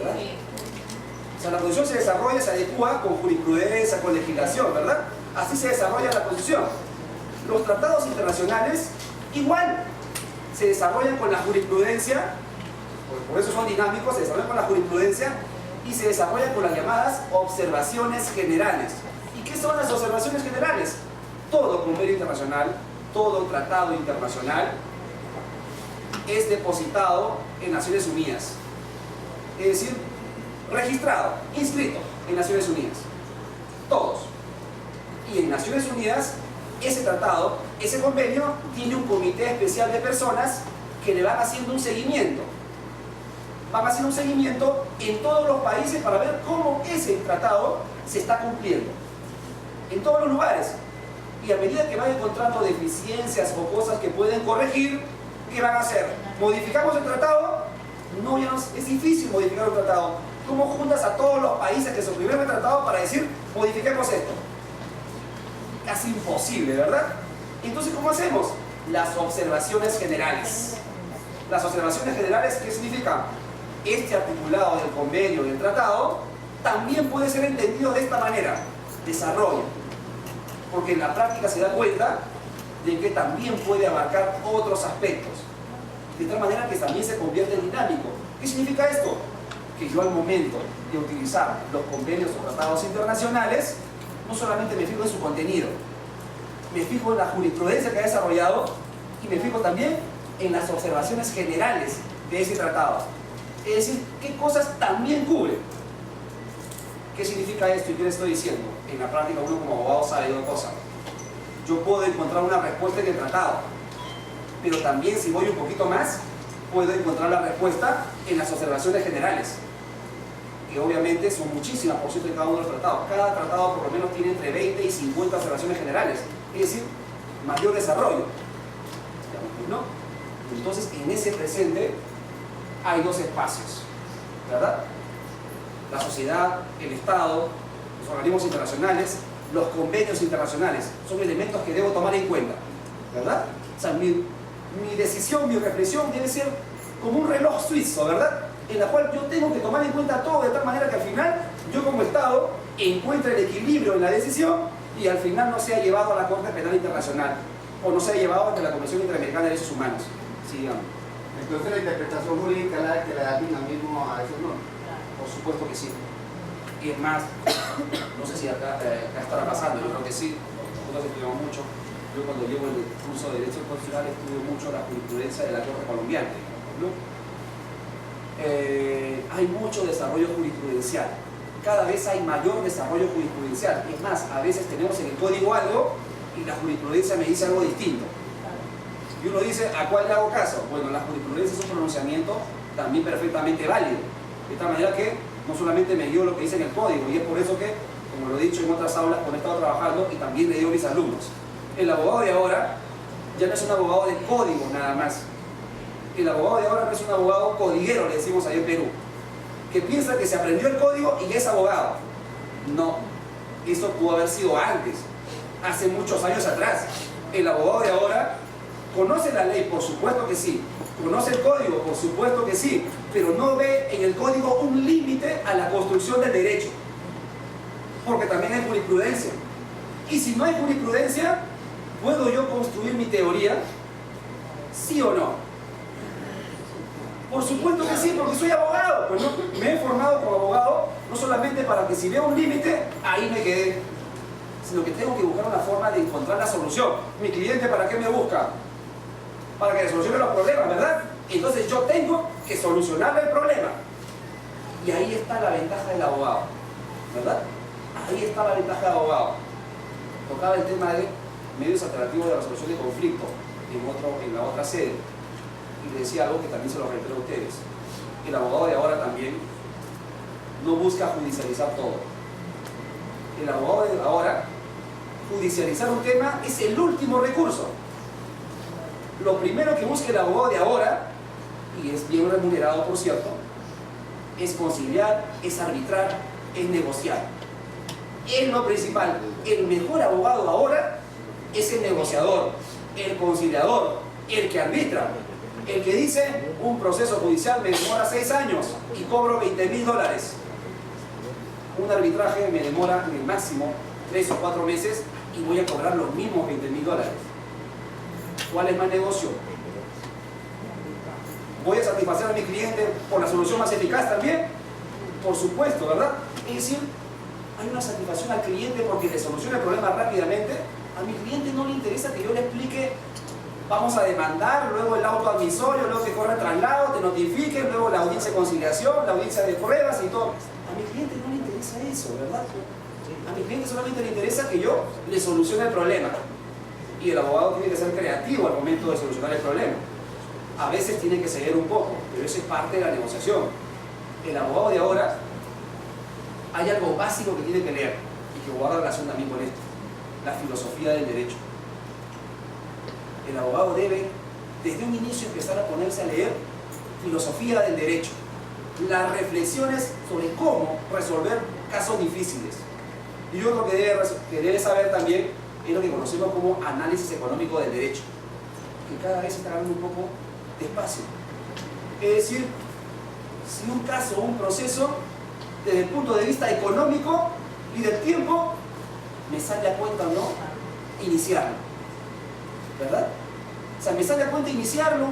¿verdad? O sea, la Constitución se desarrolla, se adecua con jurisprudencia, con legislación, ¿verdad? Así se desarrolla la Constitución. Los tratados internacionales igual se desarrollan con la jurisprudencia, por eso son dinámicos, se desarrollan con la jurisprudencia y se desarrollan con las llamadas observaciones generales. ¿Y qué son las observaciones generales? Todo convenio internacional, todo tratado internacional es depositado en Naciones Unidas. Es decir, registrado, inscrito en Naciones Unidas. Todos. Y en Naciones Unidas, ese tratado, ese convenio, tiene un comité especial de personas que le van haciendo un seguimiento. Van haciendo un seguimiento en todos los países para ver cómo ese tratado se está cumpliendo. En todos los lugares. Y a medida que van encontrando deficiencias o cosas que pueden corregir, ¿qué van a hacer? ¿Modificamos el tratado? No, ya no, es difícil modificar un tratado. ¿Cómo juntas a todos los países que suscribieron el tratado para decir, modifiquemos esto? Casi imposible, ¿verdad? Entonces, ¿cómo hacemos? Las observaciones generales. Las observaciones generales, ¿qué significa? Este articulado del convenio, del tratado, también puede ser entendido de esta manera. Desarrollo. Porque en la práctica se da cuenta de que también puede abarcar otros aspectos. De tal manera que también se convierte en dinámico. ¿Qué significa esto? Que yo al momento de utilizar los convenios o tratados internacionales, no solamente me fijo en su contenido, me fijo en la jurisprudencia que ha desarrollado y me fijo también en las observaciones generales de ese tratado. Es decir, qué cosas también cubre. ¿Qué significa esto y qué le estoy diciendo? En la práctica uno como abogado sabe una cosa. Yo puedo encontrar una respuesta en el tratado, pero también si voy un poquito más, puedo encontrar la respuesta en las observaciones generales, que obviamente son muchísimas por ciento de cada uno de los tratados. Cada tratado por lo menos tiene entre 20 y 50 observaciones generales, es decir, mayor desarrollo. ¿No? Entonces, en ese presente hay dos espacios, ¿verdad? La sociedad, el Estado, los organismos internacionales, los convenios internacionales, son elementos que debo tomar en cuenta, ¿verdad? O sea, mi decisión, mi reflexión debe ser como un reloj suizo, ¿verdad? En la cual yo tengo que tomar en cuenta todo de tal manera que al final yo como Estado encuentre el equilibrio en la decisión y al final no sea llevado a la Corte Penal Internacional o no sea llevado ante la Convención Interamericana de Derechos Humanos. Sí, digamos. Entonces la interpretación jurídica la que le da dinamismo a esos normas. Por supuesto que sí. Y es más, no sé si acá estará pasando, yo creo que sí. Nosotros estudiamos mucho. Yo cuando llevo el curso de Derecho Constitucional estudio mucho la jurisprudencia de la Corte Colombiana, ¿no? Hay mucho desarrollo jurisprudencial. Cada vez hay mayor desarrollo jurisprudencial. Es más, a veces tenemos en el código algo y la jurisprudencia me dice algo distinto. Y uno dice, ¿a cuál le hago caso? Bueno, la jurisprudencia es un pronunciamiento también perfectamente válido. De tal manera que no solamente me guío lo que dice en el código, y es por eso que, como lo he dicho en otras aulas, cuando he estado trabajando, y también le digo a mis alumnos, el abogado de ahora ya no es un abogado de código nada más. El abogado de ahora no es un abogado codiguero, le decimos ahí en Perú, que piensa que se aprendió el código y ya es abogado. No, eso pudo haber sido antes, hace muchos años atrás. El abogado de ahora conoce la ley, por supuesto que sí. Conoce el código, por supuesto que sí. Pero no ve en el código un límite a la construcción del derecho. Porque también hay jurisprudencia. Y si no hay jurisprudencia, ¿puedo yo construir mi teoría? ¿Sí o no? Por supuesto que sí, porque soy abogado. Pues no, me he formado como abogado, no solamente para que si veo un límite, ahí me quedé, sino que tengo que buscar una forma de encontrar la solución. ¿Mi cliente para qué me busca? Para que le solucione los problemas, ¿verdad? Entonces yo tengo que solucionarle el problema. Y ahí está la ventaja del abogado, ¿verdad? Ahí está la ventaja del abogado. Tocaba el tema de medios alternativos de resolución de conflicto en la otra sede. Y le decía algo que también se lo reitero a ustedes. El abogado de ahora también no busca judicializar todo. El abogado de ahora, judicializar un tema es el último recurso. Lo primero que busca el abogado de ahora, y es bien remunerado por cierto, es conciliar, es arbitrar, es negociar. Es lo principal. El mejor abogado ahora es el negociador, el conciliador, el que arbitra. El que dice, un proceso judicial me demora 6 años y cobro $20.000. Un arbitraje me demora en el máximo 3 o 4 meses y voy a cobrar los mismos $20.000. ¿Cuál es más negocio? ¿Voy a satisfacer a mi cliente por la solución más eficaz también? Por supuesto, ¿verdad? Es decir, hay una satisfacción al cliente porque le soluciona el problema rápidamente. A mi cliente no le interesa que yo le explique, vamos a demandar, luego el auto admisorio, luego que corre el traslado, te notifiquen, luego la audiencia de conciliación, la audiencia de pruebas y todo. A mi cliente no le interesa eso, ¿verdad? A mi cliente solamente le interesa que yo le solucione el problema. Y el abogado tiene que ser creativo al momento de solucionar el problema. A veces tiene que ceder un poco, pero eso es parte de la negociación. El abogado de ahora, hay algo básico que tiene que leer y que guarda relación también con esto: la filosofía del derecho. El abogado debe, desde un inicio, empezar a ponerse a leer filosofía del derecho, las reflexiones sobre cómo resolver casos difíciles. Y yo creo que debe saber también es lo que conocemos como análisis económico del derecho, que cada vez se está ganando un poco despacio. Es decir, si un caso o un proceso, desde el punto de vista económico y del tiempo, me sale a cuenta o no iniciarlo, ¿verdad? O sea, me sale a cuenta iniciarlo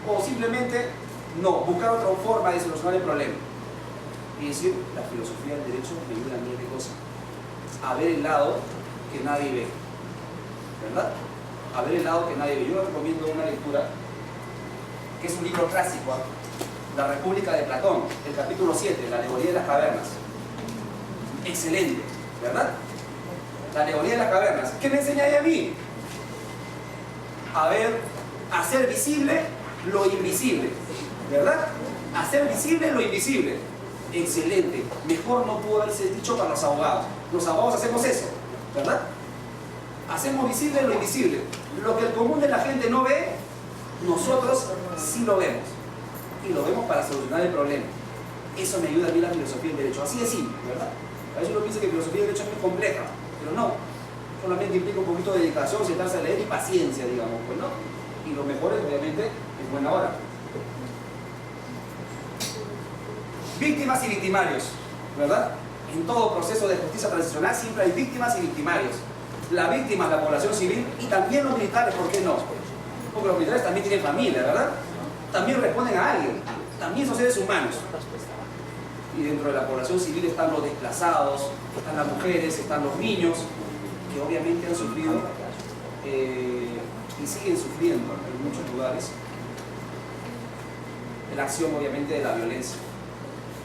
o simplemente no, buscar otra forma de solucionar el problema. Es decir, la filosofía del derecho me ayuda a mí de cosas, a ver el lado que nadie ve, ¿verdad? A ver el lado que nadie ve. Yo les recomiendo una lectura que es un libro clásico, La República de Platón, el capítulo 7, la alegoría de las cavernas. Excelente, ¿verdad? La alegoría de las cavernas. ¿Qué me enseña ahí a mí? A ver, hacer visible lo invisible, ¿verdad? Hacer visible lo invisible. Excelente. Mejor no pudo haberse dicho para los abogados. Los abogados hacemos eso, ¿verdad? Hacemos visible lo invisible. Lo que el común de la gente no ve, nosotros sí lo vemos. Y lo vemos para solucionar el problema. Eso me ayuda a mí la filosofía del derecho. Así de simple, ¿verdad? A veces uno piensa que filosofía del derecho es muy compleja, pero no. Solamente implica un poquito de dedicación, sentarse a leer y paciencia, digamos, pues no. Y lo mejor es, obviamente, es buena hora. Víctimas y victimarios, ¿verdad? En todo proceso de justicia transicional siempre hay víctimas y victimarios. La víctima es la población civil y también los militares, ¿por qué no? Porque los militares también tienen familia, ¿verdad? También responden a alguien, también son seres humanos. Y dentro de la población civil están los desplazados, están las mujeres, están los niños, que obviamente han sufrido y siguen sufriendo en muchos lugares la acción, obviamente, de la violencia.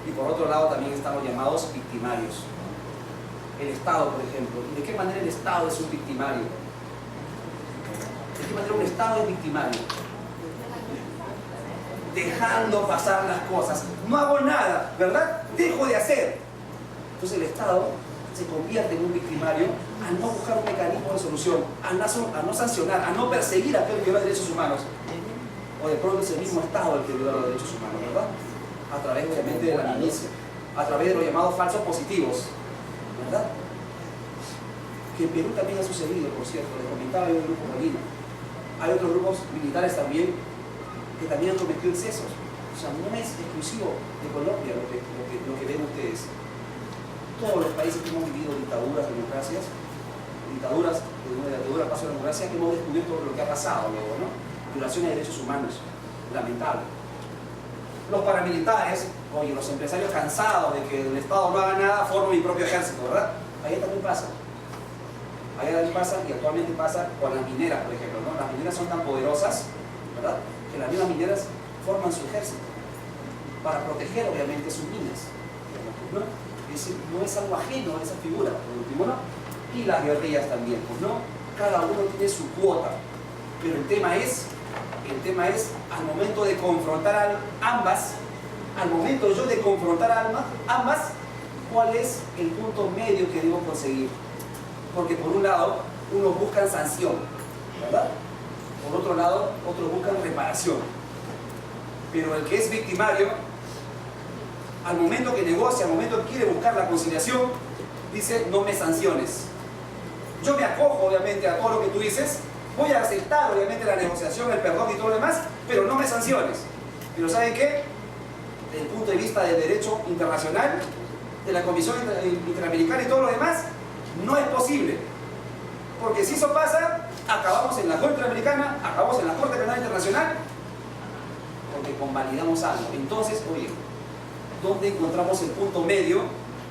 Y por otro lado también están los llamados victimarios. El Estado, por ejemplo. ¿De qué manera el Estado es un victimario? ¿De qué manera un Estado es victimario? Dejando pasar las cosas. No hago nada, ¿verdad? Dejo de hacer. Entonces el Estado se convierte en un victimario al no buscar un mecanismo de solución, a no sancionar, a no perseguir a aquel que viola derechos humanos. O de pronto es el mismo Estado el que viola los derechos humanos, ¿verdad? A través, obviamente, de la milicia, a través de los llamados falsos positivos, ¿verdad? Que en Perú también ha sucedido, por cierto. Les comentaba yo del grupo Molina. Hay otros grupos militares también que también han cometido excesos. O sea, no es exclusivo de Colombia lo que ven ustedes. Todos los países que hemos vivido dictaduras, democracias, dictaduras, de la dictadura paso a la democracia, que hemos descubierto lo que ha pasado luego, ¿no? Violaciones de derechos humanos, lamentable. Los paramilitares, oye, los empresarios cansados de que el Estado no haga nada, forman mi propio ejército, ¿verdad? Allá también pasa. Allá también pasa, y actualmente pasa con las mineras, por ejemplo, ¿no? Las mineras son tan poderosas, ¿verdad?, que las mismas mineras forman su ejército para proteger, obviamente, sus minas, ¿no? Es decir, no es algo ajeno a esa figura, por último, ¿no? Y las guerrillas también, pues, ¿no? Cada uno tiene su cuota, pero el tema es al momento de confrontar ambas, al momento yo de confrontar ambas, ¿cuál es el punto medio que debo conseguir? Porque por un lado, unos buscan sanción, ¿verdad? Por otro lado, otros buscan reparación. Pero el que es victimario, al momento que negocia, al momento que quiere buscar la conciliación, dice, no me sanciones. yo me acojo obviamente a todo lo que tú dices, voy a aceptar obviamente la negociación, el perdón y todo lo demás, pero no me sanciones. Pero ¿saben qué? Desde el punto de vista del derecho internacional, de la Comisión Interamericana y todo lo demás, no es posible. Porque si eso pasa, acabamos en la Corte Interamericana, acabamos en la Corte Penal Internacional, porque convalidamos algo. Entonces, oye, ¿dónde encontramos el punto medio?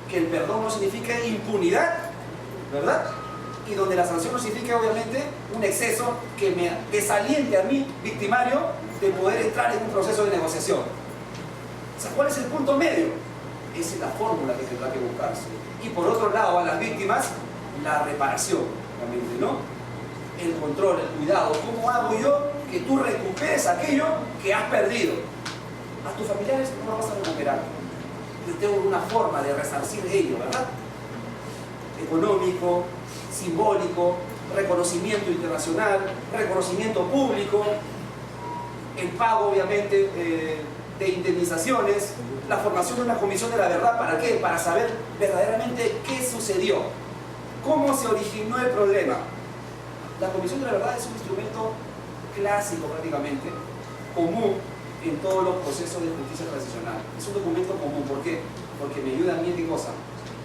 Que el perdón no significa impunidad, ¿verdad? Y donde la sanción no significa, obviamente, un exceso que me desaliente a mí, victimario, de poder entrar en un proceso de negociación. O sea, ¿cuál es el punto medio? Esa es la fórmula que tendrá que buscarse. Y por otro lado, a las víctimas, la reparación, obviamente, ¿no? El control, el cuidado. ¿Cómo hago yo que tú recuperes aquello que has perdido? A tus familiares no lo vas a recuperar. Yo tengo una forma de resarcir ello, ¿verdad? Económico, simbólico, reconocimiento internacional, reconocimiento público, el pago, obviamente, de indemnizaciones, la formación de una comisión de la verdad. ¿Para qué? Para saber verdaderamente qué sucedió, cómo se originó el problema. La comisión de la verdad es un instrumento clásico prácticamente, común en todos los procesos de justicia transicional. Es un documento común. ¿Por qué? Porque me ayuda a mí, ¿qué cosa?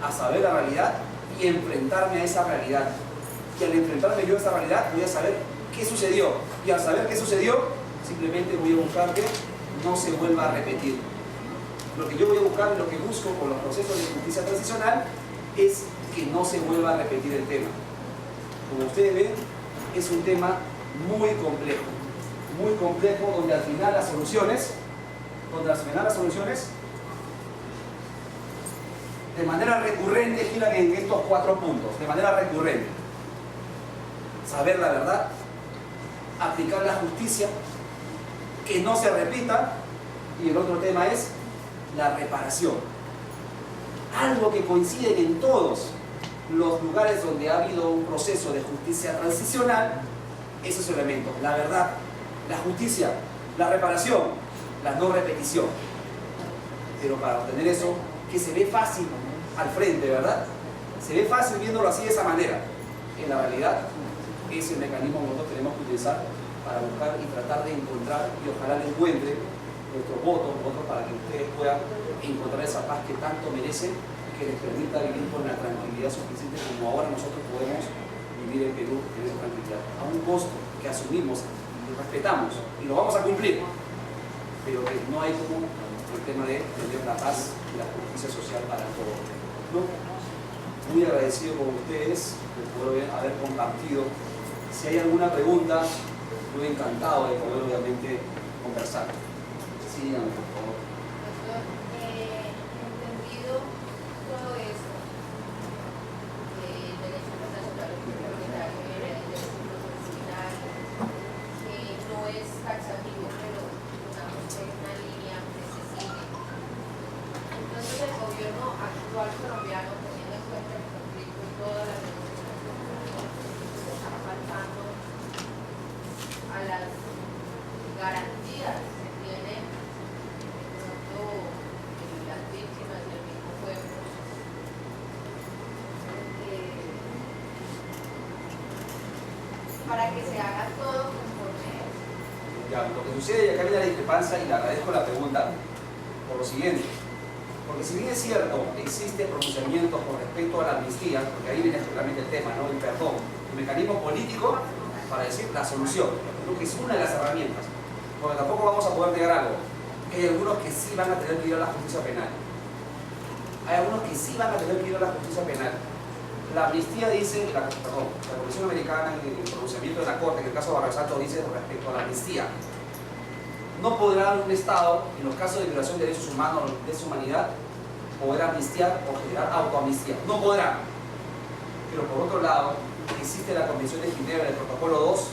A saber la realidad y enfrentarme a esa realidad. Y al enfrentarme yo a esa realidad, voy a saber qué sucedió. Y al saber qué sucedió, simplemente voy a buscar que no se vuelva a repetir. Lo que yo voy a buscar y lo que busco con los procesos de justicia transicional es que no se vuelva a repetir el tema. Como ustedes ven, es un tema muy complejo, donde al final las soluciones, de manera recurrente giran en estos 4 puntos, de manera recurrente. Saber la verdad, aplicar la justicia, que no se repita, y el otro tema es la reparación. Algo que coincide en todos los lugares donde ha habido un proceso de justicia transicional, esos elementos: la verdad, la justicia, la reparación, la no repetición. Pero para obtener eso, que se ve fácil al frente, ¿verdad? Se ve fácil viéndolo así, de esa manera. En la realidad, ese mecanismo nosotros tenemos que utilizar para buscar y tratar de encontrar, y ojalá le encuentre nuestros votos para que ustedes puedan encontrar esa paz que tanto merecen, que les permita vivir con la tranquilidad suficiente como ahora nosotros podemos vivir en Perú en esa tranquilidad, a un costo que asumimos, que respetamos y lo vamos a cumplir, pero que no hay como el tema de tener la paz y la justicia social para todos, ¿no? Muy agradecido con ustedes por poder haber compartido. Si hay alguna pregunta, yo encantado de poder, obviamente, conversar. Sí, díganme, por favor. Doctor, entendido todo eso, derecho internacional comunitario, derecho internacional, no es taxativo, pero digamos que es una línea que se sigue. Entonces el gobierno actual colombiano, teniendo en cuenta el conflicto y todas las negociaciones, se está faltando a las garantías que tienen las víctimas y el mismo pueblo, para que se haga todo conforme a eso. Ya, lo que sucede, y acá viene la discrepancia, y le agradezco la pregunta por lo siguiente. Porque si bien es cierto, existe pronunciamientos con respecto a la amnistía, porque ahí viene realmente el tema, ¿no? El perdón, el mecanismo político para decir la solución, creo que es una de las herramientas, porque tampoco vamos a poder negar algo. Hay algunos que sí van a tener que ir a la justicia penal. Hay algunos que sí van a tener que ir a la justicia penal. La amnistía dice, la Comisión Americana, en el pronunciamiento de la Corte, en el caso de Barrio Salto, dice respecto a la amnistía: no podrá un Estado, en los casos de violación de derechos humanos o de su humanidad, poder amnistiar o generar autoamnistía. No podrá. Pero por otro lado, existe la Convención de Ginebra, el protocolo 2,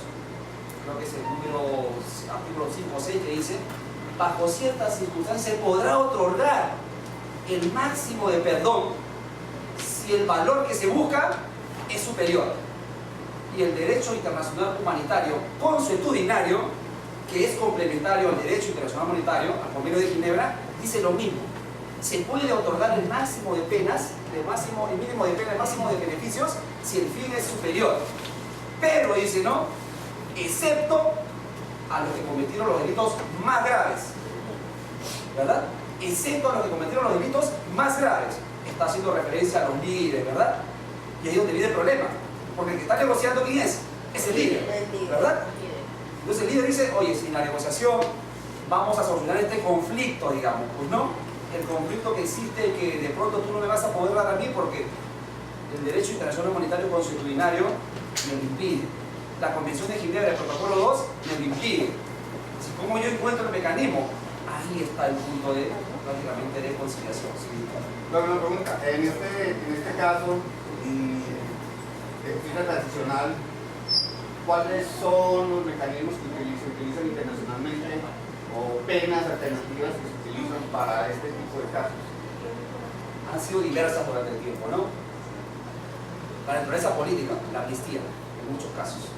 creo que es el número, artículo 5 o 6, que dice: bajo ciertas circunstancias se podrá otorgar el máximo de perdón si el valor que se busca es superior. Y el derecho internacional humanitario consuetudinario, que es complementario al derecho internacional humanitario, al Convenio de Ginebra, dice lo mismo. Se puede otorgar el máximo de penas, el mínimo de penas, el máximo de beneficios, si el fin es superior. Pero dice, ¿no? Excepto a los que cometieron los delitos más graves, ¿verdad? Excepto a los que cometieron los delitos más graves. Está haciendo referencia a los líderes, ¿verdad? Y ahí es donde viene el problema, porque el que está negociando, ¿quién es? Es el líder, ¿verdad? Entonces el líder dice, oye, si en la negociación vamos a solucionar este conflicto, digamos, pues no, el conflicto que existe, que de pronto tú no me vas a poder dar a mí porque el derecho internacional humanitario consuetudinario me lo impide. La Convención de Ginebra, el Protocolo 2, me lo impide. Si como yo encuentro el mecanismo, ahí está el punto de, prácticamente, de conciliación. ¿Sí? Luego una pregunta, en este caso, de justicia transicional, ¿cuáles son los mecanismos que se utilizan internacionalmente o penas alternativas que se utilizan para este tipo de casos? Han sido diversas durante el tiempo, ¿no? La naturaleza política, la amnistía, en muchos casos.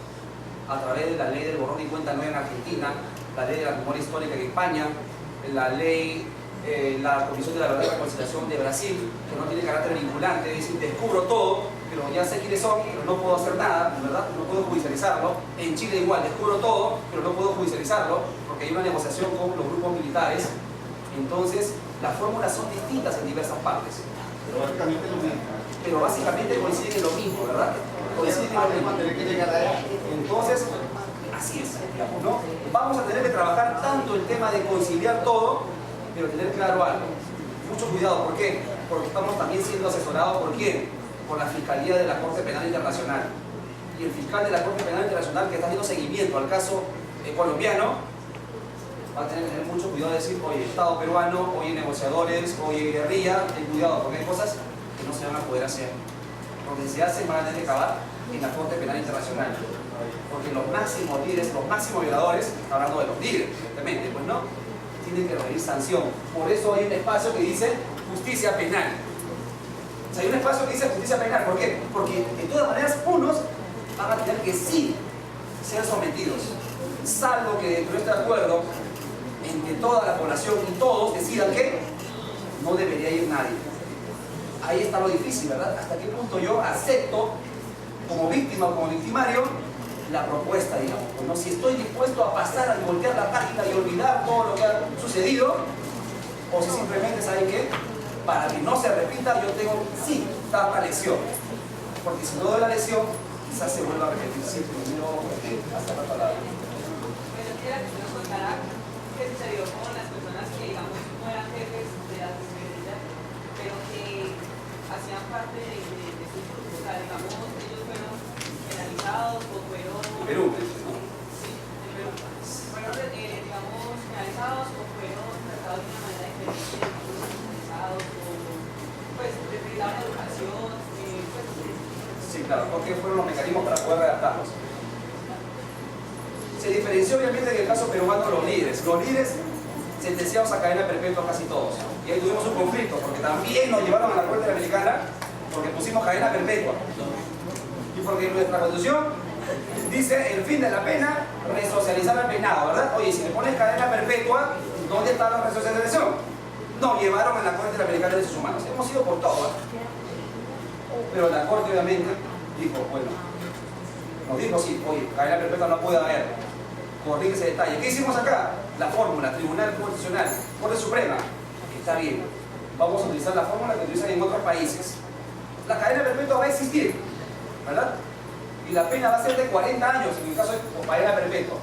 A través de la ley del borrón y cuenta nueva en Argentina, la ley de la memoria histórica en España, la ley, la Comisión de la Verdad y Reconciliación de Brasil, que no tiene carácter vinculante, es decir, descubro todo, pero ya sé quiénes son, pero no puedo hacer nada, ¿verdad? No puedo judicializarlo. En Chile igual, descubro todo, pero no puedo judicializarlo, porque hay una negociación con los grupos militares. Entonces, las fórmulas son distintas en diversas partes. Pero básicamente lo mismo. Pero básicamente coinciden en lo mismo, ¿verdad? Coinciden en lo mismo. Tener que llegar allá. Entonces, así es, digamos, ¿no? Vamos a tener que trabajar tanto el tema de conciliar todo, pero tener claro algo. Mucho cuidado, ¿por qué? Porque estamos también siendo asesorados ¿por quién? Por la Fiscalía de la Corte Penal Internacional. Y el fiscal de la Corte Penal Internacional que está haciendo seguimiento al caso colombiano va a tener que tener mucho cuidado de decir, oye, Estado peruano, oye, negociadores, oye, guerrilla, ten cuidado, porque hay cosas que no se van a poder hacer. Porque si se hacen van a tener que acabar en la Corte Penal Internacional. Porque los máximos líderes, los máximos violadores, hablando de los líderes, evidentemente, pues no, tienen que recibir sanción. Por eso hay un espacio que dice justicia penal. O sea, hay un espacio que dice justicia penal. ¿Por qué? Porque de todas maneras unos van a tener que sí ser sometidos, salvo que dentro de este acuerdo, en que toda la población y todos decidan que no debería ir nadie. Ahí está lo difícil, ¿verdad? Hasta qué punto yo acepto como víctima o como victimario la propuesta, digamos. Pues, ¿no? Si estoy dispuesto a pasar, a voltear la página y olvidar todo lo que ha sucedido, o si simplemente, ¿saben qué? Para que no se repita, yo tengo, sí, dar la lección. Porque si no doy la lección, quizás se vuelva a repetir siempre. Hasta la palabra. Pero quisiera que nos contara qué sucedió con las personas que, digamos, no eran jefes de las guerrillas, pero que hacían parte de sus grupos. O sea, digamos, ellos fueron penalizados o fueron... Perú, ¿no? Sí, en Perú. Fueron, digamos, penalizados o fueron tratados de una manera diferente, penalizados o, pues, privados de educación, pues... Sí, claro, porque fueron los mecanismos para poder redactarlos. Se diferenció obviamente en el caso peruano los líderes. Los líderes sentenciados a cadena perpetua casi todos. Y ahí tuvimos un conflicto, porque también nos llevaron a la Corte Interamericana porque pusimos cadena perpetua. Y porque nuestra Constitución dice el fin de la pena, resocializar al penado, ¿verdad? Oye, si le pones cadena perpetua, ¿dónde está la resocialización? Nos llevaron a la Corte Interamericana de Derechos Humanos. Hemos ido por todo, pero la Corte obviamente dijo, bueno, nos dijo sí, oye, cadena perpetua no puede haber, corrige ese detalle. ¿Qué hicimos acá? La fórmula, Tribunal Constitucional, Corte Suprema, está bien, vamos a utilizar la fórmula que utilizan en otros países. La cadena perpetua va a existir, ¿verdad? Y la pena va a ser de 40 años en el caso de cadena perpetua.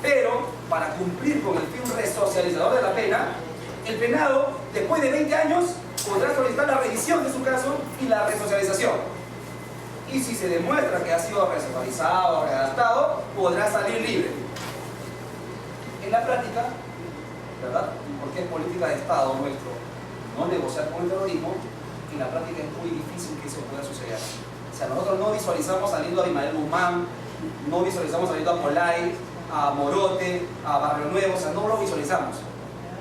Pero, para cumplir con el fin resocializador de la pena, el penado, después de 20 años, podrá solicitar la revisión de su caso y la resocialización. Y si se demuestra que ha sido resocializado o readaptado, podrá salir libre. En la práctica, ¿verdad? Porque es política de Estado nuestro no negociar con el terrorismo, en la práctica es muy difícil que eso pueda suceder. O sea, nosotros no visualizamos saliendo a Ismael Guzmán, no visualizamos saliendo a Polay, a Morote, a Barrio Nuevo, o sea, no lo visualizamos.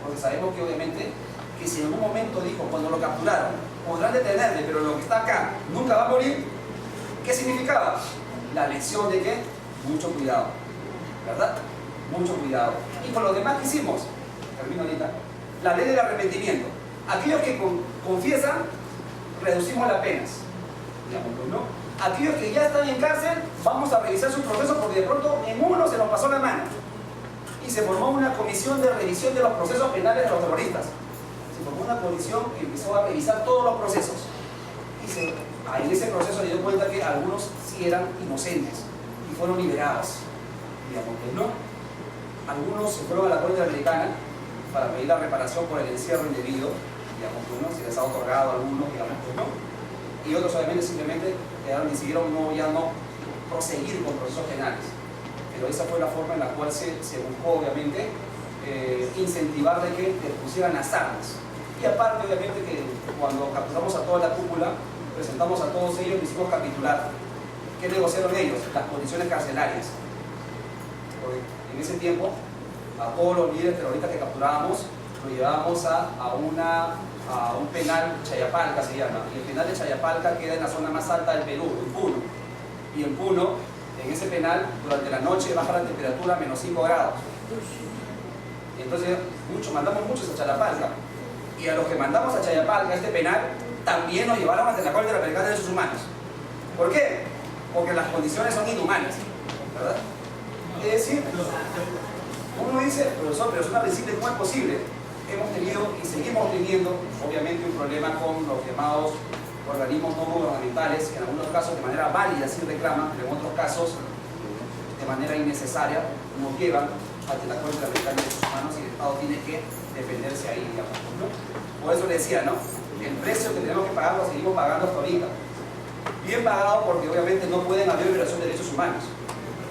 Porque sabemos que obviamente, que si en algún momento dijo, cuando lo capturaron, podrán detenerle, pero lo que está acá nunca va a morir, ¿qué significaba? La lección de que, mucho cuidado, ¿verdad? Mucho cuidado. Y con lo demás que hicimos, termino ahorita, la ley del arrepentimiento. Aquellos que confiesan, reducimos las penas, digamos, ¿no? Aquellos que ya están en cárcel, vamos a revisar sus procesos porque de pronto en uno se nos pasó la mano. y se formó una comisión de revisión de los procesos penales de los terroristas. Se formó una comisión que empezó a revisar todos los procesos. Y en ese proceso se dio cuenta que algunos sí eran inocentes y fueron liberados. Digamos que no. Algunos se fueron a la Corte Interamericana para pedir la reparación por el encierro indebido, digamos que no, se les ha otorgado a algunos, digamos que no. Y otros obviamente simplemente decidieron ya no proseguir con procesos penales. Pero esa fue la forma en la cual se buscó obviamente incentivar de que pusieran las armas. Y aparte obviamente que cuando capturamos a toda la cúpula, presentamos a todos ellos y hicimos capitular. ¿Qué negociaron ellos? Las condiciones carcelarias. Porque en ese tiempo a todos los líderes terroristas que capturábamos los llevábamos a un penal, Chayapalca se llama, y el penal de Chayapalca queda en la zona más alta del Perú, en Puno. Y en Puno, en ese penal, durante la noche baja la temperatura a -5 grados. Y entonces mandamos muchos a Chayapalca. Y a los que mandamos a Chayapalca, a este penal, también nos llevaron ante la Corte Interamericana de Derechos Humanos. ¿Por qué? Porque las condiciones son inhumanas, ¿verdad? Es decir, uno dice, profesor, pero es una principio, ¿cómo es posible? Hemos tenido y seguimos teniendo, obviamente, un problema con los llamados organismos no gubernamentales, que en algunos casos de manera válida sí reclaman, pero en otros casos de manera innecesaria nos llevan ante la Corte Interamericana de Derechos Humanos y el Estado tiene que defenderse ahí, digamos, ¿no? Por eso le decía, ¿no? El precio que tenemos que pagar lo seguimos pagando hasta ahorita. Bien pagado porque obviamente no pueden haber violación de derechos humanos,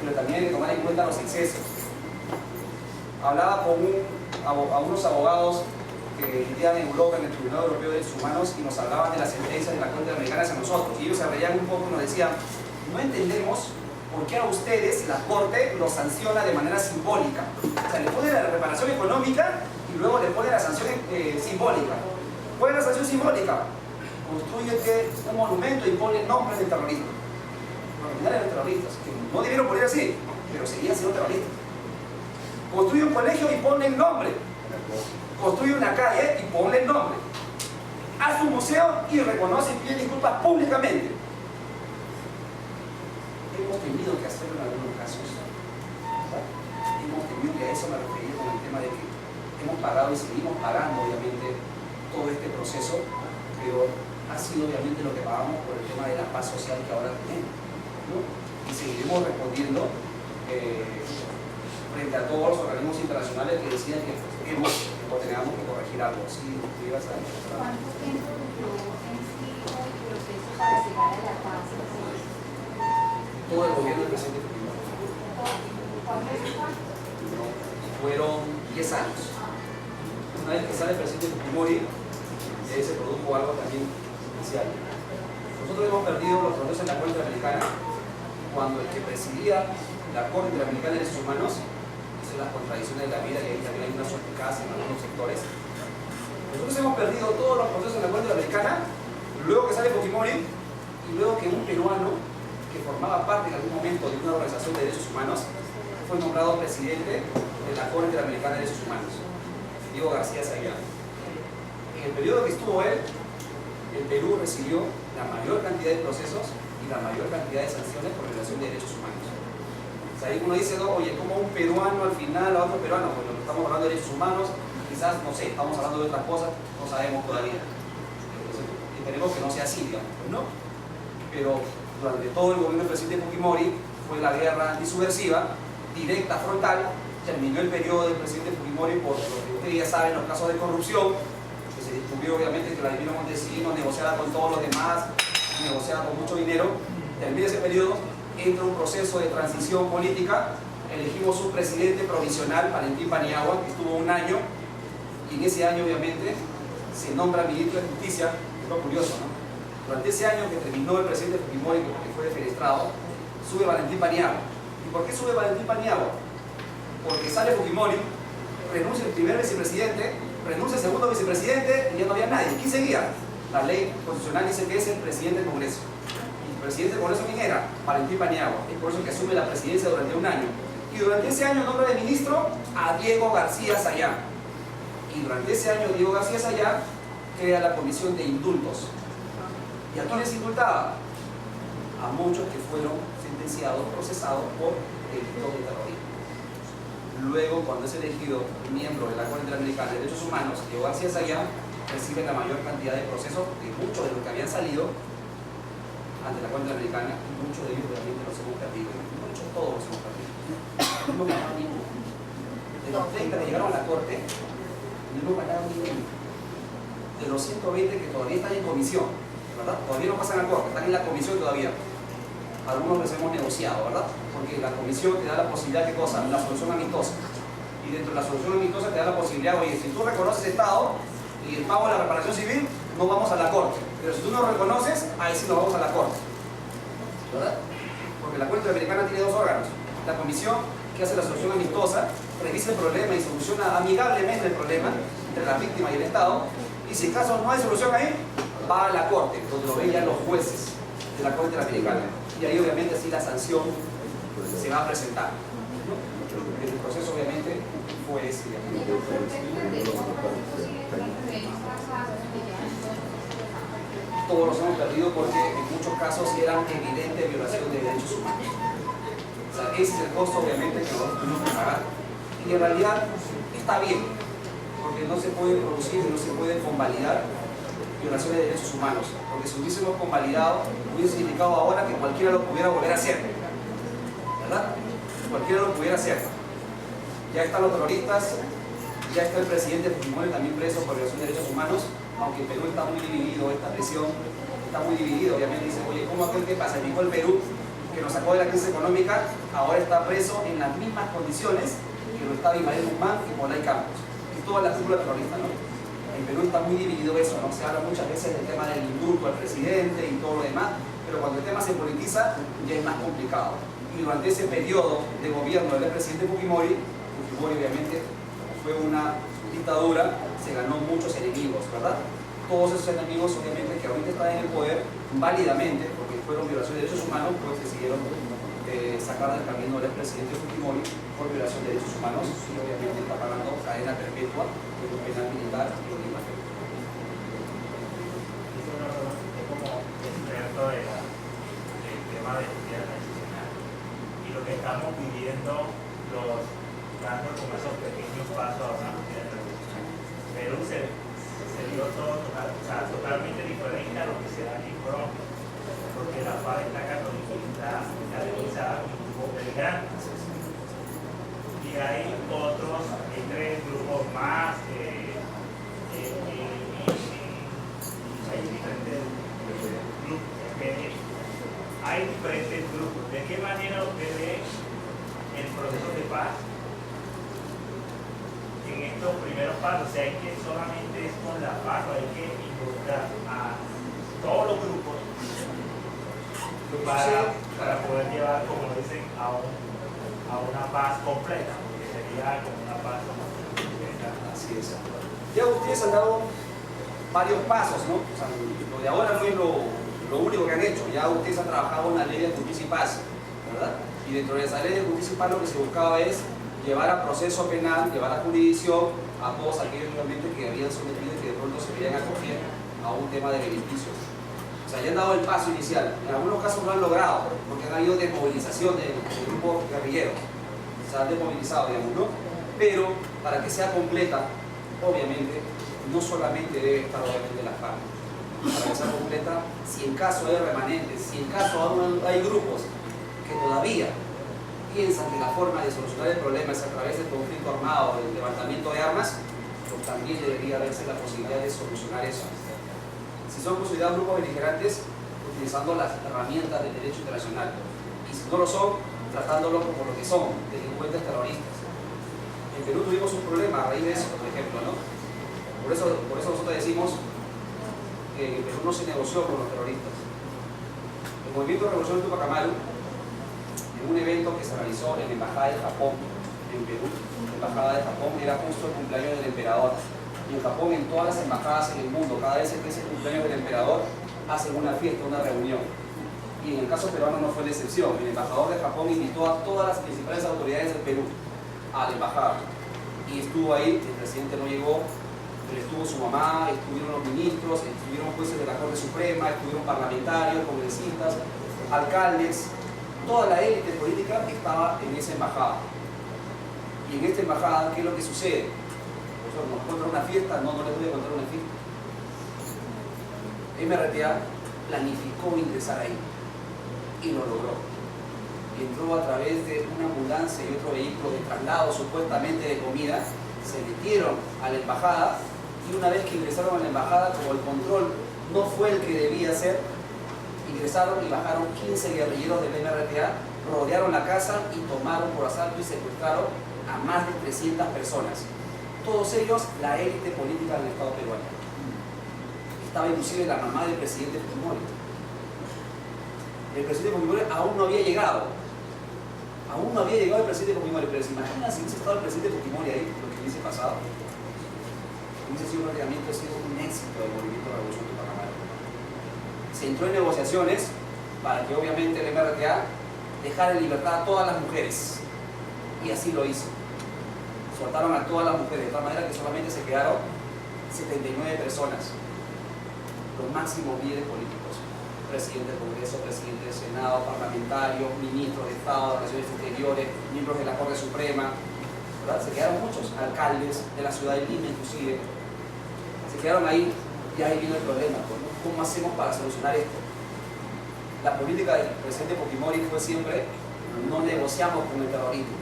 pero también hay que tomar en cuenta los excesos. Hablaba con unos abogados que vivían en Europa, en el Tribunal Europeo de Derechos Humanos, y nos hablaban de las sentencias de la Corte Interamericana hacia nosotros. Y ellos se reían un poco y nos decían, no entendemos por qué a ustedes la Corte los sanciona de manera simbólica. O sea, le ponen la reparación económica y luego le ponen la sanción simbólica. ¿Cuál es la sanción simbólica? Construyete un monumento y ponle el nombre del terrorismo. Los criminales eran terroristas, que no debieron poner así, pero seguían siendo terroristas. Construye un colegio y ponle el nombre. Construye una calle y ponle el nombre. Haz un museo y reconoce y pide disculpas públicamente. Hemos tenido que hacerlo en algunos casos. Hemos tenido que a eso me refería con el tema de que hemos pagado y seguimos pagando, obviamente, todo este proceso, pero ha sido obviamente lo que pagamos por el tema de la paz social que ahora tenemos, ¿no? Y seguiremos respondiendo frente a todos los organismos internacionales que decían que teníamos que corregir algo. ¿Sí? ¿Ibas a decir? ¿Cuánto tiempo duró en sí el proceso para llegar a la paz? Todo el gobierno del presidente Fujimori. Fueron 10 años. Una vez que sale el presidente Fujimori, se produjo algo también especial. Nosotros hemos perdido los procesos en la Corte Interamericana cuando el que presidía la Corte Interamericana de Derechos Humanos, las contradicciones de la vida, y ahí también hay una suspicacia en algunos sectores. Nosotros hemos perdido todos los procesos en la Corte Interamericana, luego que sale Fujimori, y luego que un peruano que formaba parte en algún momento de una organización de derechos humanos fue nombrado presidente de la Corte Interamericana de Derechos Humanos, Diego García Sayán. En el periodo que estuvo él, el Perú recibió la mayor cantidad de procesos y la mayor cantidad de sanciones por violación de derechos humanos. O sea, ahí uno dice, no, oye, como un peruano al final a otro peruano, pues estamos hablando de derechos humanos, quizás, no sé, estamos hablando de otras cosas, no sabemos todavía. Entonces, esperemos que no sea así, digamos, ¿no? Pero durante todo el gobierno del presidente Fujimori fue la guerra antisubversiva, directa, frontal. Terminó el periodo del presidente Fujimori por lo que ustedes ya saben, los casos de corrupción, que se descubrió obviamente que Vladimiro Montesinos negociaba con todos los demás, negociaba con mucho dinero. Termina ese periodo, entra un proceso de transición política, elegimos un presidente provisional, Valentín Paniagua, que estuvo un año, y en ese año obviamente se nombra ministro de Justicia, que es lo curioso, ¿no? Durante ese año que terminó el presidente Fujimori, que fue defenestrado, sube Valentín Paniagua. ¿Y por qué sube Valentín Paniagua? Porque sale Fujimori, renuncia el primer vicepresidente, renuncia el segundo vicepresidente y ya no había nadie. ¿Quién seguía? La ley constitucional dice que es el presidente del Congreso. ¿Y el presidente del Congreso quién era? Valentín Paniagua. Es por eso que asume la presidencia durante un año. Y durante ese año nombra de ministro a Diego García Sayán. Y durante ese año Diego García Sayán crea la Comisión de Indultos. ¿Y a quiénes indultaba? A muchos que fueron sentenciados, procesados por delitos de terrorismo. luego cuando es elegido miembro de la Corte Interamericana de Derechos Humanos, Diego García Sayán recibe la mayor cantidad de procesos de muchos de los que habían salido ante la Corte Interamericana, y muchos de ellos realmente los hemos perdido. Muchos, todos los hemos perdido. No hemos ganado ninguno. De los 30 que llegaron a la Corte, no hemos ganado ninguno. De los 120 que todavía están en comisión, ¿verdad? Todavía no pasan a Corte, están en la comisión todavía. Algunos los hemos negociado, ¿verdad? Porque la comisión te da la posibilidad de cosa, la solución amistosa. Y dentro de la solución amistosa te da la posibilidad, oye, si tú reconoces Estado y el pago de la reparación civil, no vamos a la Corte. Pero si tú no lo reconoces, ahí sí nos vamos a la Corte. ¿Verdad? Porque la Corte Interamericana tiene dos órganos. La comisión, que hace la solución amistosa, revisa el problema y soluciona amigablemente el problema entre la víctima y el Estado. Y si en caso no hay solución ahí, va a la Corte, donde lo ven ya los jueces de la Corte Interamericana. Y ahí obviamente sí la sanción se va a presentar, ¿no? El proceso obviamente fue ese. Todos los hemos perdido porque en muchos casos eran evidente violación de derechos humanos. O sea, ese es el costo obviamente que nosotros tenemos que pagar. Y en realidad está bien, porque no se puede producir y no se puede convalidar violaciones de derechos humanos, porque si hubiésemos convalidado, hubiese significado ahora que cualquiera lo pudiera volver a hacer, ¿verdad? Cualquiera lo pudiera hacer. Ya están los terroristas, ya está el presidente Fujimori también preso por violación de derechos humanos, aunque el Perú está muy dividido, esta presión está muy dividido, obviamente dice, oye, ¿cómo aquel que pacificó el Perú, que nos sacó de la crisis económica, ahora está preso en las mismas condiciones que lo estaba Ismael Guzmán y Polay Campos, y toda la cúpula terrorista, ¿no? En Perú está muy dividido eso, ¿no? Se habla muchas veces del tema del indulto al presidente y todo lo demás, pero cuando el tema se politiza ya es más complicado. Y durante ese periodo de gobierno del presidente Fujimori obviamente fue una dictadura, se ganó muchos enemigos, ¿verdad? Todos esos enemigos obviamente que ahorita están en el poder válidamente, porque fueron violaciones de derechos humanos, pues decidieron sacar del camino del presidente Fujimori por violación de derechos humanos y obviamente está pagando cadena perpetua de un penal militar y un imagen. Como experto del tema de justicia transicional y lo que estamos viviendo los dando como esos pequeños pasos a una justicia transicional. Perú se dio todo totalmente diferente a lo que se da aquí en Colombia, porque la paz está categorizada como un grupo peligrante. Y hay otros, hay tres grupos más, hay diferentes grupos. Hay diferentes grupos. ¿De qué manera usted ve el proceso de paz en estos primeros pasos? O sea, hay que solamente es con la paz, o hay que involucrar a todos los grupos para poder llevar, como dicen, a una paz completa, porque sería como una paz completa. Así es. Ya ustedes han dado varios pasos, ¿no? O sea, lo de ahora no es lo único que han hecho. Ya ustedes han trabajado en la ley de justicia y paz, ¿verdad? Y dentro de esa ley de justicia y paz lo que se buscaba es llevar a proceso penal, llevar a jurisdicción a todos aquellos realmente que habían sometido y que de pronto se querían acoger a un tema de beneficios. O sea, ya han dado el paso inicial. En algunos casos lo han logrado, porque han habido desmovilización de grupos guerrilleros. Se han desmovilizado, digamos, ¿no? Pero para que sea completa, obviamente, no solamente debe estar obviamente la FARC. Para que sea completa, si en caso hay remanentes, si en caso aún hay grupos que todavía piensan que la forma de solucionar el problema es a través del conflicto armado, del levantamiento de armas, pues también debería haberse la posibilidad de solucionar eso. Si son considerados grupos beligerantes, utilizando las herramientas del derecho internacional. Y si no lo son, tratándolos como lo que son, delincuentes terroristas. En Perú tuvimos un problema a raíz de eso, por ejemplo, ¿no? Por eso nosotros decimos que en Perú no se negoció con los terroristas. El movimiento de revolución de Tupac Amaru, en un evento que se realizó en la Embajada de Japón en Perú, la Embajada de Japón era justo el cumpleaños del emperador. Y en Japón, en todas las embajadas en el mundo, cada vez que es el cumpleaños del emperador, hacen una fiesta, una reunión. Y en el caso peruano no fue la excepción. El embajador de Japón invitó a todas las principales autoridades del Perú a la embajada. Y estuvo ahí, el presidente no llegó, pero estuvo su mamá, estuvieron los ministros, estuvieron jueces de la Corte Suprema, estuvieron parlamentarios, congresistas, alcaldes. Toda la élite política estaba en esa embajada. Y en esta embajada, ¿qué es lo que sucede? ¿Nos encuentra una fiesta? No, no les voy a contar una fiesta. MRTA planificó ingresar ahí y lo logró. Y entró a través de una ambulancia y otro vehículo de traslado supuestamente de comida, se metieron a la embajada y una vez que ingresaron a la embajada, como el control no fue el que debía ser, ingresaron y bajaron 15 guerrilleros del MRTA, rodearon la casa y tomaron por asalto y secuestraron a más de 300 personas. Todos ellos la élite política del Estado peruano. Estaba inclusive la mamá del presidente Fujimori. El presidente Fujimori aún no había llegado. Aún no había llegado el presidente Fujimori, pero se imaginan si hubiese estado el presidente Fujimori ahí, lo que hubiese pasado. Hubiese sido prácticamente un éxito del movimiento de la Revolución Tupac. Se entró en negociaciones para que obviamente el MRTA dejara en libertad a todas las mujeres. Y así lo hizo. Soltaron a todas las mujeres, de tal manera que solamente se quedaron 79 personas. Los máximos líderes políticos. Presidente del Congreso, presidente del Senado, parlamentarios, ministros de Estado, de Relaciones Exteriores, miembros de la Corte Suprema, ¿verdad? Se quedaron muchos, alcaldes de la ciudad de Lima inclusive, se quedaron ahí y ahí vino el problema, ¿no? ¿Cómo hacemos para solucionar esto? La política del presidente Fujimori fue siempre, no negociamos con el terrorismo,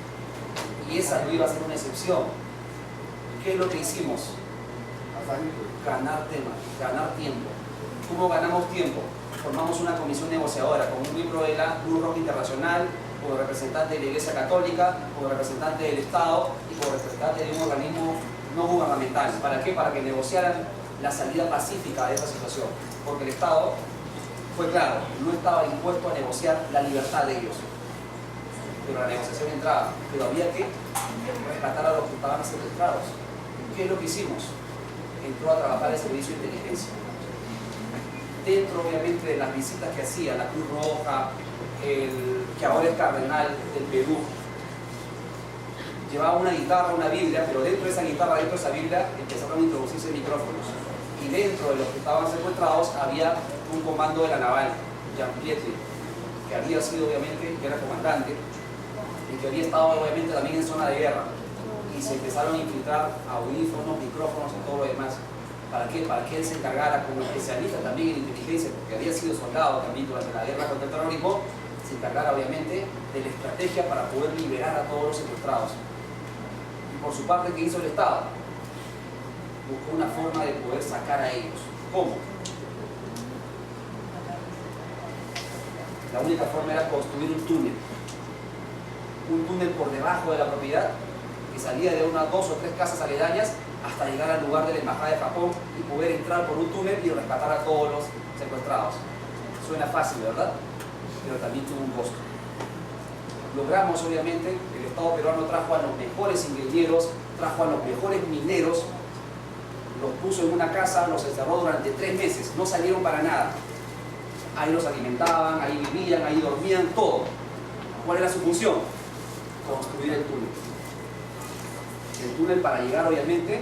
y esa no iba a ser una excepción. ¿Qué es lo que hicimos? Ganar temas, ganar tiempo. ¿Cómo ganamos tiempo? Formamos una comisión negociadora con un miembro de la Cruz Roja Internacional, como representante de la Iglesia Católica, como representante del Estado y como representante de un organismo no gubernamental. ¿Para qué? Para que negociaran la salida pacífica de esa situación. Porque el Estado fue claro, no estaba dispuesto a negociar la libertad de ellos. Pero la negociación entraba, pero había que rescatar a los que estaban secuestrados. ¿Qué es lo que hicimos? Entró a trabajar el servicio de inteligencia. Dentro obviamente de las visitas que hacía la Cruz Roja, que ahora es cardenal del Perú, llevaba una guitarra, una Biblia, pero dentro de esa guitarra, dentro de esa Biblia, empezaron a introducirse micrófonos. Y dentro de los que estaban secuestrados había un comando de la naval, Jean Pietri, que había sido obviamente, que era comandante, y que había estado obviamente también en zona de guerra. Y se empezaron a infiltrar audífonos, micrófonos y todo lo demás. ¿Para qué? Para que él se encargara como especialista también en inteligencia, porque había sido soldado también durante la guerra contra el terrorismo, se encargara obviamente de la estrategia para poder liberar a todos los secuestrados. Y por su parte, ¿qué hizo el Estado? Buscó una forma de poder sacar a ellos. ¿Cómo? La única forma era construir un túnel por debajo de la propiedad, que salía de unas 2 o 3 casas aledañas hasta llegar al lugar de la Embajada de Japón y poder entrar por un túnel y rescatar a todos los secuestrados. Suena fácil, ¿verdad? Pero también tuvo un costo. Logramos, obviamente, el Estado peruano trajo a los mejores ingenieros, trajo a los mejores mineros, los puso en una casa, los encerró durante 3 meses, no salieron para nada. Ahí los alimentaban, ahí vivían, ahí dormían, todo. ¿Cuál era su función? Construir el túnel. El túnel para llegar obviamente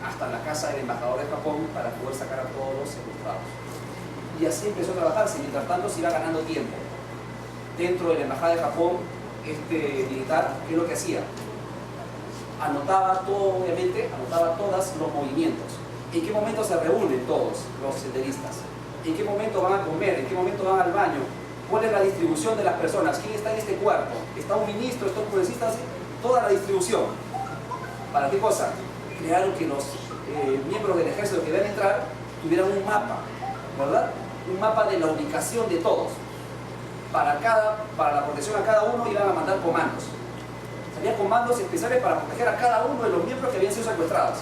hasta la casa del embajador de Japón para poder sacar a todos los secuestrados. Y así empezó a trabajarse, mientras tanto se iba ganando tiempo. Dentro de la embajada de Japón, este militar, ¿qué es lo que hacía? Anotaba todo, obviamente, anotaba todos los movimientos. ¿En qué momento se reúnen todos los senderistas? ¿En qué momento van a comer? ¿En qué momento van al baño? ¿Cuál es la distribución de las personas? ¿Quién está en este cuarto? ¿Está un ministro? ¿Está un congresista? Toda la distribución. ¿Para qué cosa? Crearon que los miembros del ejército que iban a entrar tuvieran un mapa, ¿verdad? Un mapa de la ubicación de todos. Para la protección a cada uno iban a mandar comandos. Había comandos especiales para proteger a cada uno de los miembros que habían sido secuestrados.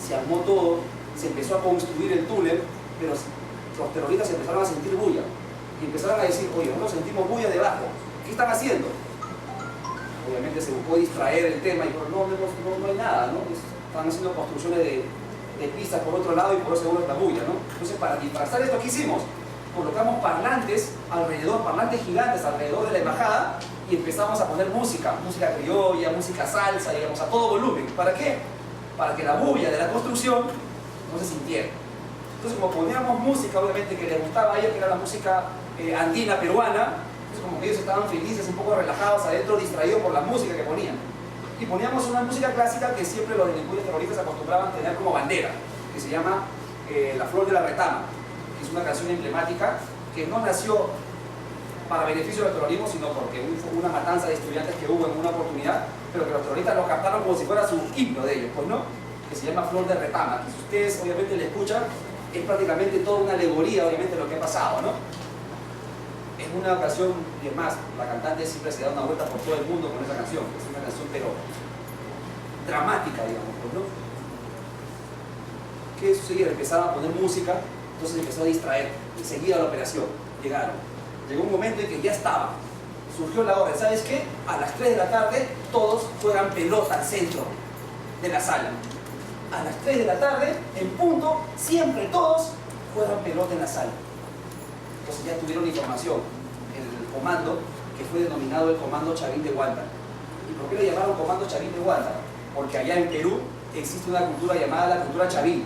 Se armó todo, se empezó a construir el túnel, pero los terroristas empezaron a sentir bulla. Y empezaron a decir, oye, nosotros sentimos bulla debajo. ¿Qué están haciendo? Obviamente se buscó distraer el tema y dijo, no hay nada, ¿no? Están haciendo construcciones de pistas por otro lado y por eso hubo la bulla, ¿no? Entonces, para disfrazar esto, ¿qué hicimos? Colocamos parlantes alrededor, parlantes gigantes alrededor de la embajada y empezamos a poner música criolla, música salsa, digamos, a todo volumen. ¿Para qué? Para que la bulla de la construcción no se sintiera. Entonces, como poníamos música, obviamente, que les gustaba a ellos, que era la música andina peruana, como que ellos estaban felices, un poco relajados adentro, distraídos por la música que ponían. y poníamos una música clásica que siempre los delincuentes terroristas acostumbraban a tener como bandera, que se llama La Flor de la Retama, que es una canción emblemática que no nació para beneficio del terrorismo, sino porque hubo una matanza de estudiantes que hubo en una oportunidad, pero que los terroristas lo captaron como si fuera su himno de ellos, pues no, que se llama Flor de Retama, que si ustedes obviamente le escuchan, es prácticamente toda una alegoría obviamente de lo que ha pasado, ¿no? Es una ocasión, y además, la cantante siempre se da una vuelta por todo el mundo con esa canción, es una canción pero dramática, digamos, pues, ¿no? ¿Qué sucedía? Empezaron a poner música, entonces empezó a distraer, y seguía la operación, llegaron. Llegó un momento en que ya estaba, surgió la orden, ¿sabes qué? A las 3 de la tarde todos juegan pelota al centro de la sala. A las 3 de la tarde, en punto, siempre todos juegan pelota en la sala. Entonces ya tuvieron información, el comando que fue denominado el Comando Chavín de Huántar. ¿Y por qué lo llamaron Comando Chavín de Huántar? Porque allá en Perú existe una cultura llamada la cultura chavín.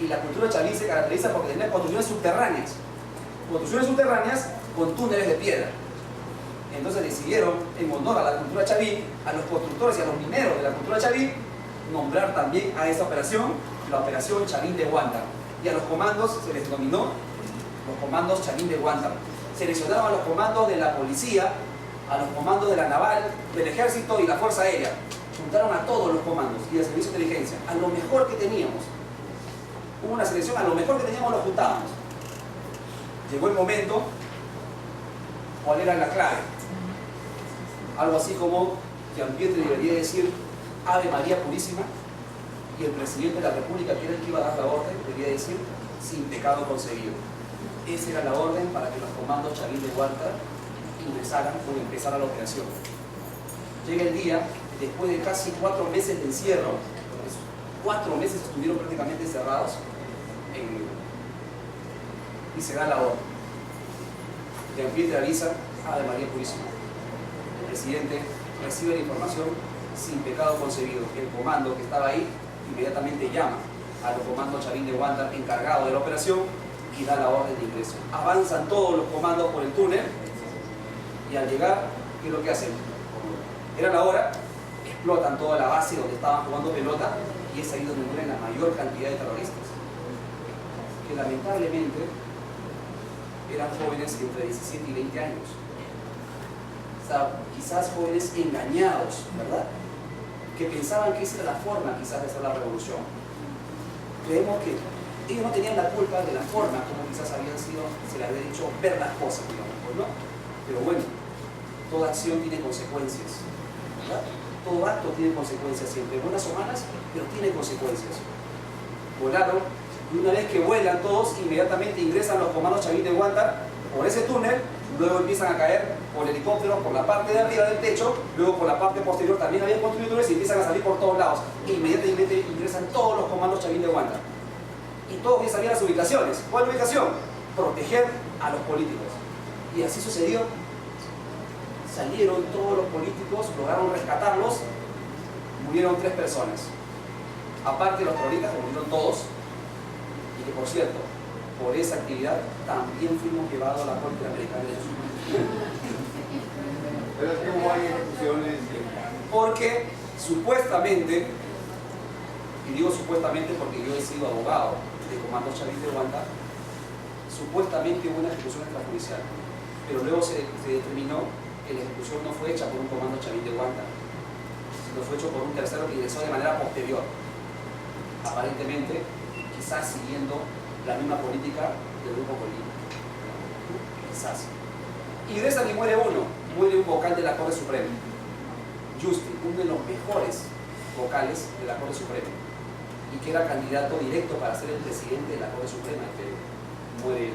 Y la cultura chavín se caracteriza porque tenía construcciones subterráneas. Construcciones subterráneas con túneles de piedra. Entonces decidieron, en honor a la cultura chavín, a los constructores y a los mineros de la cultura chavín, nombrar también a esa operación la Operación Chavín de Huántar. Y a los comandos se les denominó los comandos Chavín de Huántar. Seleccionaron a los comandos de la policía, a los comandos de la naval, del ejército y la fuerza aérea. Juntaron a todos los comandos y el servicio de inteligencia, a lo mejor que teníamos. Hubo una selección, a lo mejor que teníamos lo juntábamos. Llegó el momento, ¿cuál era la clave? Algo así como Gianpietri debería decir Ave María Purísima, y el presidente de la República, que era el que iba a dar la orden, debería decir sin pecado concebido. Esa era la orden para que los comandos Chavín de Huántar ingresaran o empezara la operación. Llega el día, después de casi 4 meses de encierro, 4 meses estuvieron prácticamente encerrados, y se da la orden. Gianpietri avisa Ave María Purísima. El presidente recibe la información sin pecado concebido. El comando que estaba ahí inmediatamente llama a los comandos Chavín de Huántar encargados de la operación y da la orden de ingreso. Avanzan todos los comandos por el túnel y al llegar, ¿qué es lo que hacen? Era la hora, explotan toda la base donde estaban jugando pelota y es ahí donde mueren la mayor cantidad de terroristas, que lamentablemente eran jóvenes entre 17 y 20 años. O sea, quizás jóvenes engañados, ¿verdad? Que pensaban que esa era la forma quizás de hacer la revolución. Creemos que ellos no tenían la culpa de la forma como quizás habían sido, se les había dicho ver las cosas, digamos, pues no. Pero bueno, toda acción tiene consecuencias, ¿verdad? Todo acto tiene consecuencias siempre, buenas o malas, pero tiene consecuencias. Volaron, y una vez que vuelan todos, inmediatamente ingresan los comandos Chavín de Huántar por ese túnel, luego empiezan a caer por helicópteros por la parte de arriba del techo, luego por la parte posterior también habían construido túneles y empiezan a salir por todos lados. E inmediatamente ingresan todos los comandos Chavín de Huántar. Y todos ya sabían las ubicaciones. ¿Cuál ubicación? Proteger a los políticos. Y así sucedió. Salieron todos los políticos, lograron rescatarlos, murieron 3 personas. Aparte de los terroristas, murieron todos. Y que por cierto, por esa actividad también fuimos llevados a la Corte Interamericana de Derechos Humanos. Pero es que hubo ahí ejecuciones. Porque supuestamente, y digo supuestamente porque yo he sido abogado de Comando Chavín de Huántar, supuestamente hubo una ejecución extrajudicial, pero luego se determinó que la ejecución no fue hecha por un Comando Chavín de Huántar, sino fue hecho por un tercero que ingresó de manera posterior, aparentemente quizás siguiendo la misma política del Grupo Colina, quizás. Ingresan y muere uno, muere un vocal de la Corte Suprema, Justi, uno de los mejores vocales de la Corte Suprema, y que era candidato directo para ser el presidente de la Corte Suprema de Perú. Muere él.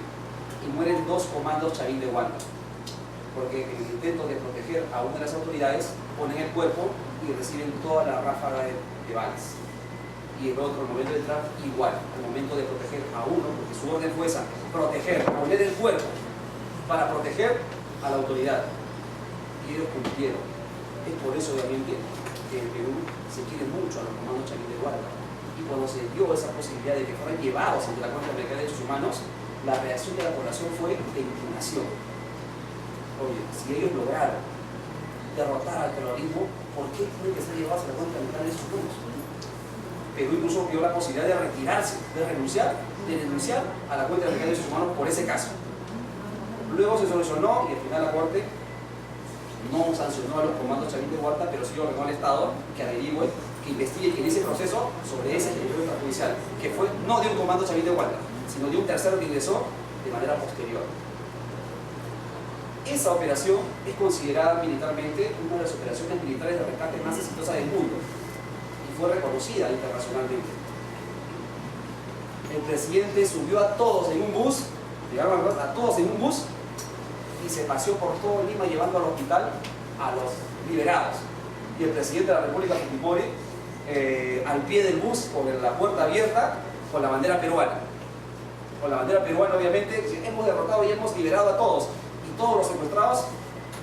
Y mueren 2 comandos Chavín de Huántar, porque en el intento de proteger a una de las autoridades ponen el cuerpo y reciben toda la ráfaga de balas. Y el otro, al momento de entrar, igual, al momento de proteger a uno, porque su orden fue esa, proteger, poner el cuerpo para proteger a la autoridad. Y ellos cumplieron. Es por eso, obviamente, que en Perú se quiere mucho a los comandos Chavín de Huántar. Y cuando se dio esa posibilidad de que fueran llevados ante la Corte Interamericana de Derechos Humanos, la reacción de la población fue de indignación. Oye, si ellos lograron derrotar al terrorismo, ¿por qué tiene que ser llevados a la Corte Interamericana de Derechos Humanos? Perú incluso vio la posibilidad de retirarse, de renunciar a la Corte Interamericana de Derechos Humanos por ese caso. Luego se solucionó y al final la Corte no sancionó a los comandos Chavín de Huarta, pero sí ordenó al Estado que averigüe, que investigue, que inicie proceso sobre ese ejecutorio extrajudicial, que fue no de un comando Chavín de Huarta, sino de un tercero que ingresó de manera posterior. Esa operación es considerada militarmente una de las operaciones militares de rescate más exitosas del mundo y fue reconocida internacionalmente. El presidente subió a todos en un bus, llegaron a todos en un bus y se paseó por todo Lima llevando al hospital a los liberados. Y el presidente de la República Fujimori al pie del bus con la puerta abierta con la bandera peruana. Con la bandera peruana, obviamente, hemos derrotado y hemos liberado a todos. Y todos los secuestrados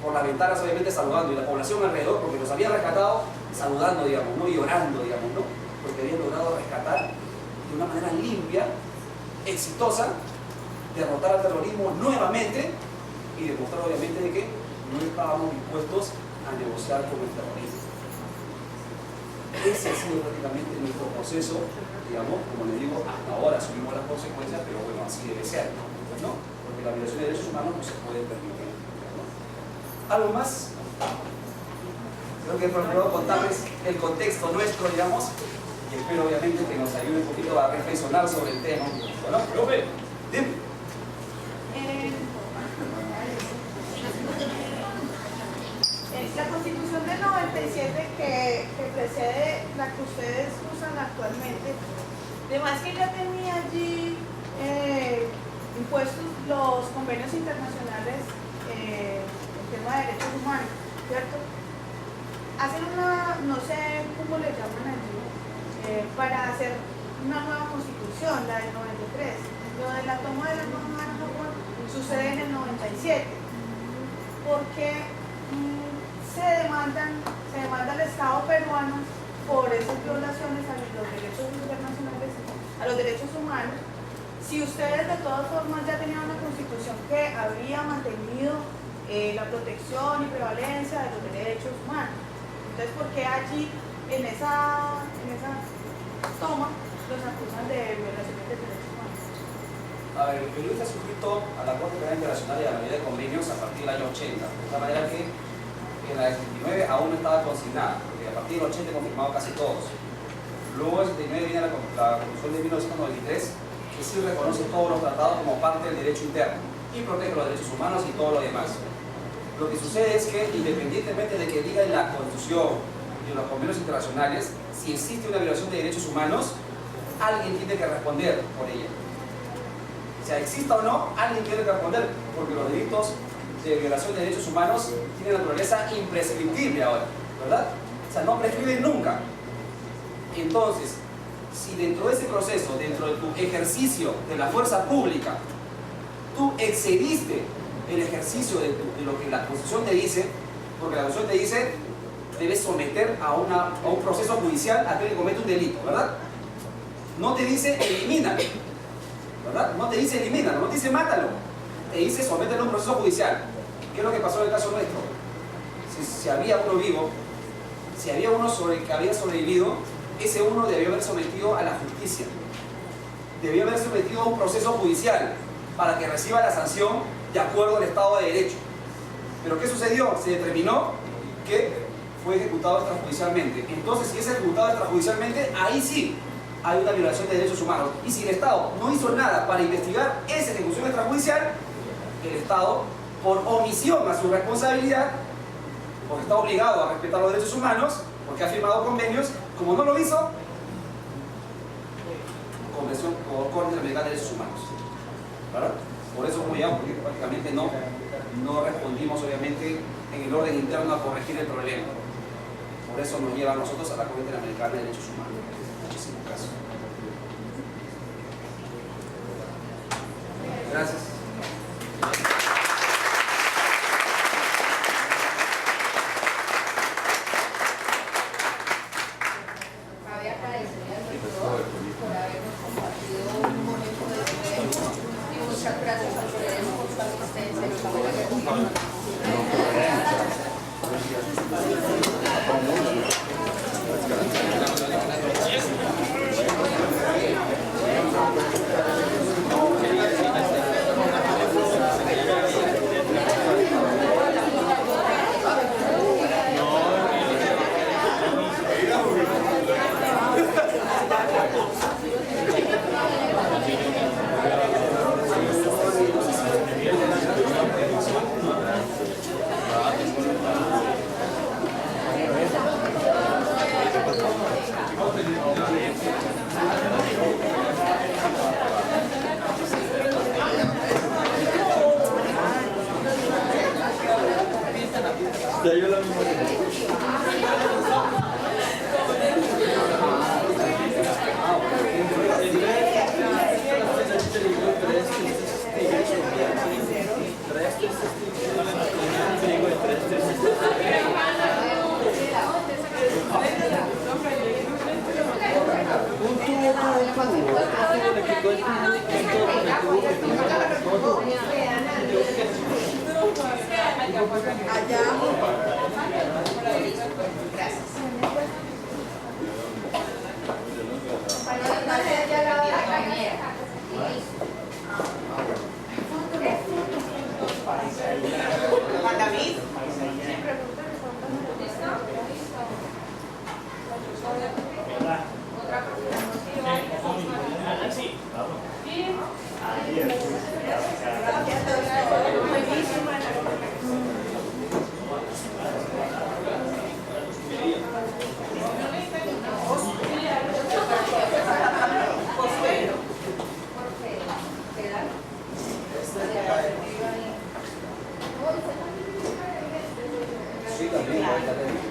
por las ventanas, obviamente, saludando. Y la población alrededor, porque los habían rescatado, saludando, digamos, ¿no? Y llorando, digamos, ¿no? Porque habían logrado rescatar de una manera limpia, exitosa, derrotar al terrorismo nuevamente y demostrar, obviamente, de que no estábamos dispuestos a negociar con el terrorismo. Ese ha sido prácticamente nuestro proceso, digamos, como les digo, hasta ahora asumimos las consecuencias, pero bueno, así debe ser, ¿no? Porque la violación de derechos humanos no se puede permitir, ¿no? ¿Algo más? Creo que he procurado contarles el contexto nuestro, digamos, y espero obviamente que nos ayude un poquito a reflexionar sobre el tema. ¿No? Profe, dime. La Constitución del 97 que precede la que ustedes usan actualmente, además que ya tenía allí impuestos los convenios internacionales en tema de derechos humanos, ¿cierto? Hacen una, no sé cómo le llaman allí, para hacer una nueva constitución, la del 93. Lo de la toma de la Embajada en Japón sucede en el 97. Porque se demanda al Estado peruano por esas violaciones a los derechos internacionales, a los derechos humanos, si ustedes de todas formas ya tenían una constitución que había mantenido la protección y prevalencia de los derechos humanos. Entonces, ¿por qué allí en esa toma los acusan de violaciones de derechos humanos? A ver, el Perú está suscrito a la Corte Penal Internacional y a la mayoría de convenios a partir del año 80, de tal manera que en la del 79 aún no estaba consignada, porque a partir del 80 he confirmado casi todos. Luego del 79 viene la Constitución de 1993, que sí reconoce todos los tratados como parte del derecho interno y protege los derechos humanos y todo lo demás. Lo que sucede es que, independientemente de que diga en la Constitución y en los convenios internacionales, si existe una violación de derechos humanos, alguien tiene que responder por ella. O sea, exista o no, alguien tiene que responder, porque los delitos de violación de derechos humanos tienen naturaleza imprescriptible ahora, ¿verdad? O sea, no prescriben nunca. Entonces, si dentro de ese proceso, dentro de tu ejercicio de la fuerza pública, tú excediste el ejercicio de lo que la Constitución te dice, porque la Constitución te dice, debes someter a un proceso judicial a aquel que comete un delito, ¿verdad? No te dice elimínalo, ¿verdad? No te dice elimínalo, no te dice mátalo, te dice somételo a un proceso judicial. ¿Qué es lo que pasó en el caso nuestro? Si había uno vivo, si había uno que había sobrevivido, ese uno debió haber sometido a la justicia, debió haber sometido a un proceso judicial para que reciba la sanción de acuerdo al Estado de Derecho. ¿Pero qué sucedió? Se determinó que fue ejecutado extrajudicialmente. Entonces, si es ejecutado extrajudicialmente, ahí sí hay una violación de derechos humanos. Y si el Estado no hizo nada para investigar esa ejecución extrajudicial, el Estado, por omisión a su responsabilidad, porque está obligado a respetar los derechos humanos, porque ha firmado convenios, como no lo hizo, Convención o Corte Interamericana de Derechos Humanos, ¿verdad? Por eso, como ya, porque prácticamente no respondimos, obviamente, en el orden interno a corregir el problema. Por eso nos lleva a nosotros a la Corte Interamericana de Derechos Humanos, en muchísimos casos. Gracias. Cabe agradecerle al doctor por habernos compartido un momento de tiempo y muchas gracias a ustedes por su asistencia y su buena Sí, también.